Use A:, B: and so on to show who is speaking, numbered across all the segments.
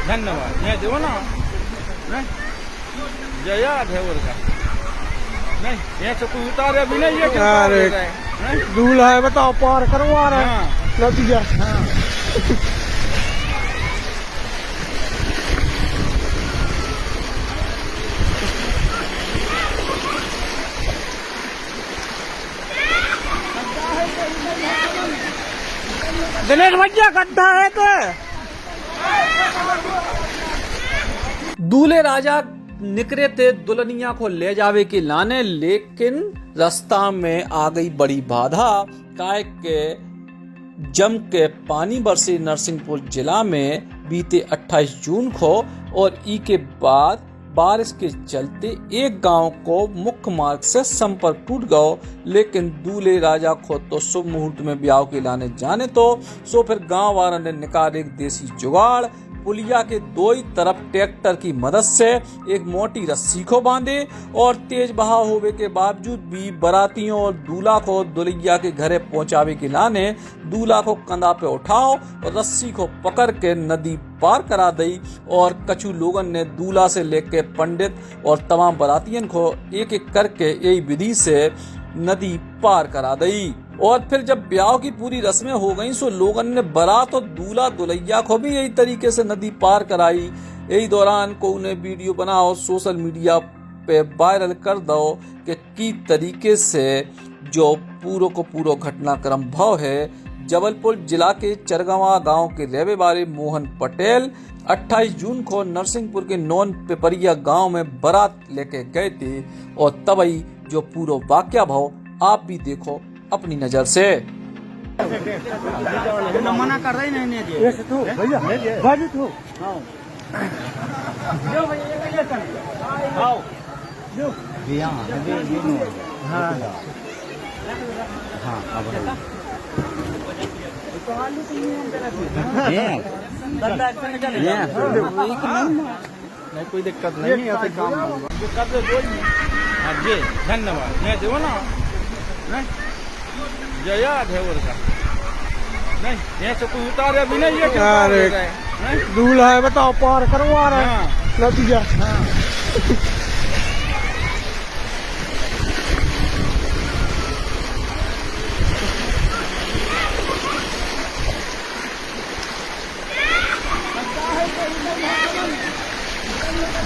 A: धन्यवाद नहीं देखो ना जया ढेवर का नहीं यहाँ से कोई उतारे भी नहीं है कि
B: दूल्हा है बताओ पार करवा रहे हैं नतीजा दिनेश भैया गड्ढा है तो
C: दूल्हे राजा निकरे थे दुल्हनिया को ले जावे के लाने, लेकिन रास्ता में आ गई बड़ी बाधा। काय के जम के पानी बरसे नरसिंहपुर जिला में बीते 28 जून को और ई के बाद बारिश के चलते एक गांव को मुख्य मार्ग से संपर्क टूट गया। लेकिन दूल्हे राजा को तो शुभ मुहूर्त में ब्याह के लाने जाने तो सो फिर गांव वालों ने निकाले एक देसी जुगाड़। पुलिया के दो ही तरफ ट्रैक्टर की मदद से एक मोटी रस्सी को बांधे और तेज बहाव होने के बावजूद भी बारातियों और दूल्हा को दुल्हिया के घरे पहुंचावे के लाने दूल्हा को कंधा पे उठाओ और रस्सी को पकड़ के नदी पार करा दी। और कछु लोगों ने दूल्हा से लेकर पंडित और तमाम बारातियों को एक एक करके यही विधि से नदी पार करा दी। और फिर जब ब्याह की पूरी रस्में हो गई सो लोगों ने बारात और दूल्हा दुल्हिया को भी यही तरीके से नदी पार कराई। यही दौरान को उन्हें वीडियो बनाओ सोशल मीडिया पे वायरल कर दो कि की तरीके से जो पूरो को पूरो घटनाक्रम भाव है। जबलपुर जिला के चरगवा गांव के रहने वाले मोहन पटेल 28 जून को नरसिंहपुर के नॉन पेपरिया गांव में बारात लेके गए थे और तभी जो पूरा वाक्या भाव आप भी देखो अपनी नजर से।
A: मना कर रही नहीं नहीं कोई दिक्कत नहीं है ऐसे काम जी धन्यवाद नहीं देखो ना जया ढेवर का नहीं यहाँ से कोई उतारे भी नहीं है कि
B: दूल्हा है बताओ पार करवा रहे हैं नतीजा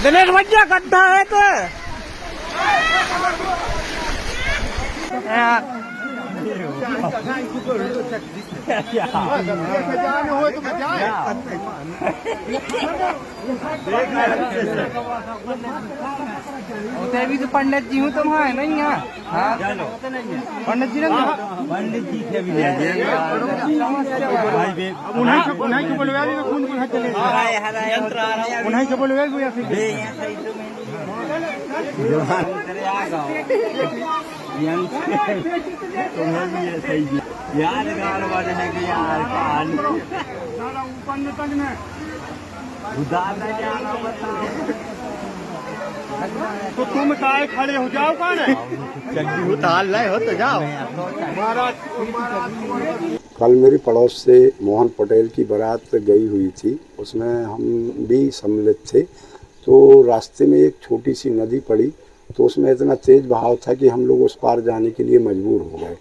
B: दिनेश भैया गड्ढा है तो
A: भी तो पंडित जी हूँ तुम है नहीं है पंडित जी
D: पंडित जी के भी उन्हीं को बोलवा दी खून को चले उन्हीं को बोलवा या फिर तुम्हें भी ये सही यादगार वाले है कि यार तो तुम काय खड़े हो जाओ कौन है जल्दी उतार लाए हो तो जाओ।
E: कल मेरी पड़ोस से मोहन पटेल की बारात गई हुई थी, उसमें हम भी सम्मिलित थे। तो रास्ते में एक छोटी सी नदी पड़ी तो उसमें इतना तेज बहाव था कि हम लोग उस पार जाने के लिए मजबूर हो गए।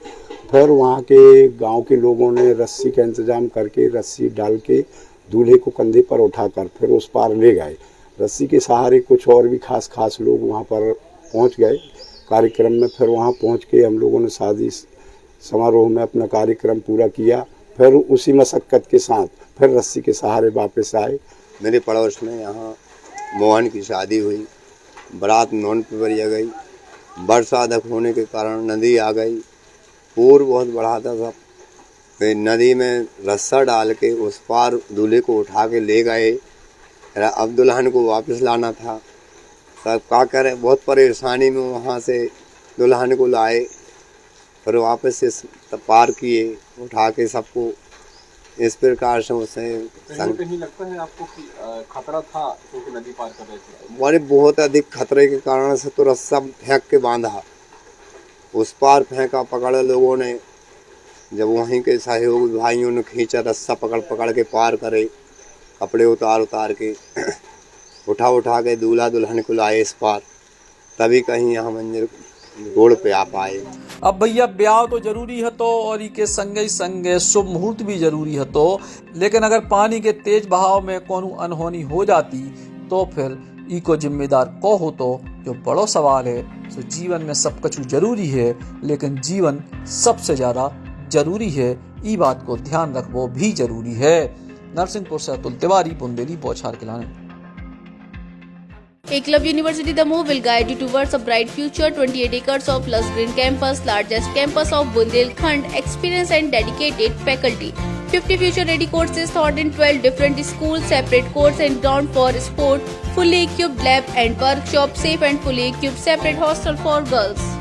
E: फिर वहाँ के गांव के लोगों ने रस्सी का इंतजाम करके रस्सी डाल के दूल्हे को कंधे पर उठाकर फिर उस पार ले गए। रस्सी के सहारे कुछ और भी खास लोग वहाँ पर पहुँच गए कार्यक्रम में। फिर वहाँ पहुँच के हम लोगों ने शादी समारोह में अपना कार्यक्रम पूरा किया। फिर उसी मशक्क़त के साथ फिर रस्सी के सहारे वापस आए।
F: मेरे पड़ोस में यहाँ मोहन की शादी हुई, बारात नॉन पेपरिया गई। वर्षा अधिक होने के कारण नदी आ गई, पूर बहुत बढ़ा था सब। फिर नदी में रस्सा डाल के उस पार दूल्हे को उठा के ले गए। अब दुल्हन को वापस लाना था। सब क्या करें, बहुत परेशानी में वहाँ से दुल्हन को लाए, फिर वापस से पार किए उठा के सबको। इस प्रकार से उसे
G: कहीं लगता है आपको कि खतरा था क्योंकि नदी पार कर रहे थे?
F: बड़े बहुत अधिक खतरे के कारण से तो रस्सा फेंक के बांधा, उस पार फेंका, पकड़े लोगों ने, जब वहीं के सहयोगी भाइयों ने खींचा, रस्सा पकड़ पकड़ के पार करे, कपड़े उतार उतार के उठा उठा के दूल्हा दुल्हन को लाए इस पार, तभी कहीं यहाँ मंदिर रोड पे आ पाए।
C: अब भैया ब्याह तो जरूरी है तो, और ई के संगे संगे शुभ मुहूर्त भी जरूरी है तो, लेकिन अगर पानी के तेज बहाव में कोनो अनहोनी हो जाती तो फिर ई को जिम्मेदार को हो तो जो बड़ो सवाल है। तो जीवन में सब कुछ जरूरी है, लेकिन जीवन सबसे ज्यादा जरूरी है, ई बात को ध्यान रखना भी जरूरी है। नरसिंहपुर से अतुल तिवारी, बुंदेली बौछार खिलाने।
H: Eklavya University Damoh will guide you towards a bright future. 28 acres of lush green campus, largest campus of Bundelkhand, experienced and dedicated faculty. 50 future-ready courses taught in 12 different schools, separate courts and ground for sport, fully equipped lab and workshop, safe and fully equipped separate hostel for girls.